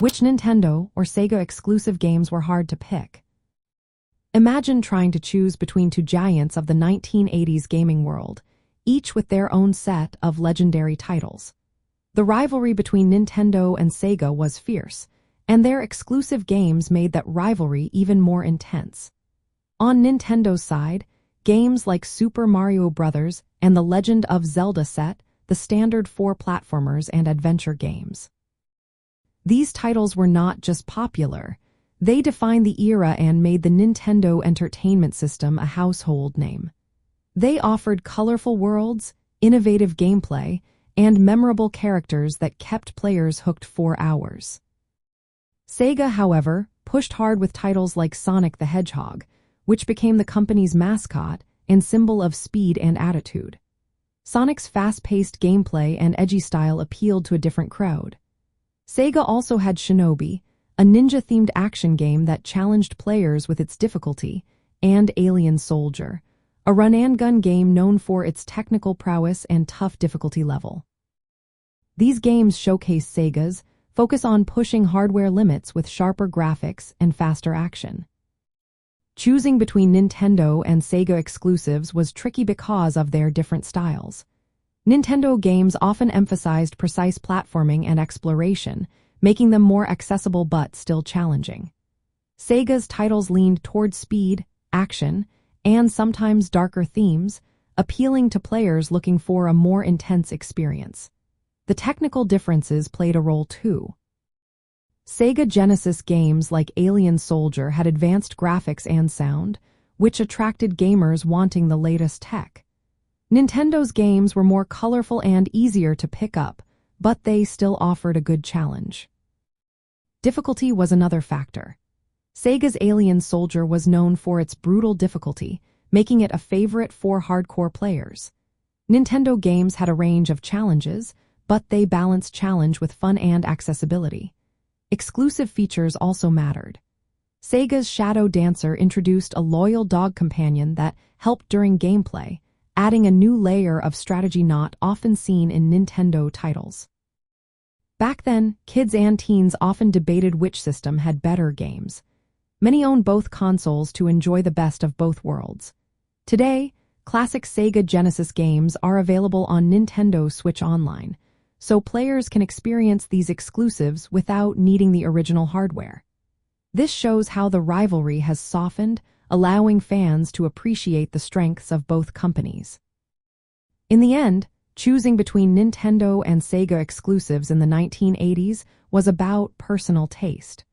Which Nintendo or Sega exclusive games were hard to pick? Imagine trying to choose between two giants of the 1980s gaming world, each with their own set of legendary titles. The rivalry between Nintendo and Sega was fierce, and their exclusive games made that rivalry even more intense. On Nintendo's side, games like Super Mario Bros. And The Legend of Zelda set the standard for platformers and adventure games. These titles were not just popular, they defined the era and made the Nintendo Entertainment System a household name. They offered colorful worlds, innovative gameplay, and memorable characters that kept players hooked for hours. Sega, however, pushed hard with titles like Sonic the Hedgehog, which became the company's mascot and symbol of speed and attitude. Sonic's fast-paced gameplay and edgy style appealed to a different crowd. Sega also had Shinobi, a ninja-themed action game that challenged players with its difficulty, and Alien Soldier, a run-and-gun game known for its technical prowess and tough difficulty level. These games showcase Sega's focus on pushing hardware limits with sharper graphics and faster action. Choosing between Nintendo and Sega exclusives was tricky because of their different styles. Nintendo games often emphasized precise platforming and exploration, making them more accessible but still challenging. Sega's titles leaned toward speed, action, and sometimes darker themes, appealing to players looking for a more intense experience. The technical differences played a role too. Sega Genesis games like Alien Soldier had advanced graphics and sound, which attracted gamers wanting the latest tech. Nintendo's games were more colorful and easier to pick up, but they still offered a good challenge. Difficulty was another factor. Sega's Alien Soldier was known for its brutal difficulty, making it a favorite for hardcore players. Nintendo games had a range of challenges, but they balanced challenge with fun and accessibility. Exclusive features also mattered. Sega's Shadow Dancer introduced a loyal dog companion that helped during gameplay, adding a new layer of strategy not often seen in Nintendo titles. Back then, kids and teens often debated which system had better games. Many owned both consoles to enjoy the best of both worlds. Today, classic Sega Genesis games are available on Nintendo Switch Online, so players can experience these exclusives without needing the original hardware. This shows how the rivalry has softened, allowing fans to appreciate the strengths of both companies. In the end, choosing between Nintendo and Sega exclusives in the 1980s was about personal taste.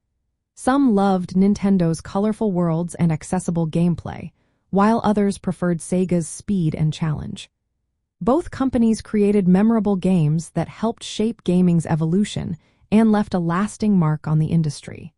Some loved Nintendo's colorful worlds and accessible gameplay, while others preferred Sega's speed and challenge. Both companies created memorable games that helped shape gaming's evolution and left a lasting mark on the industry.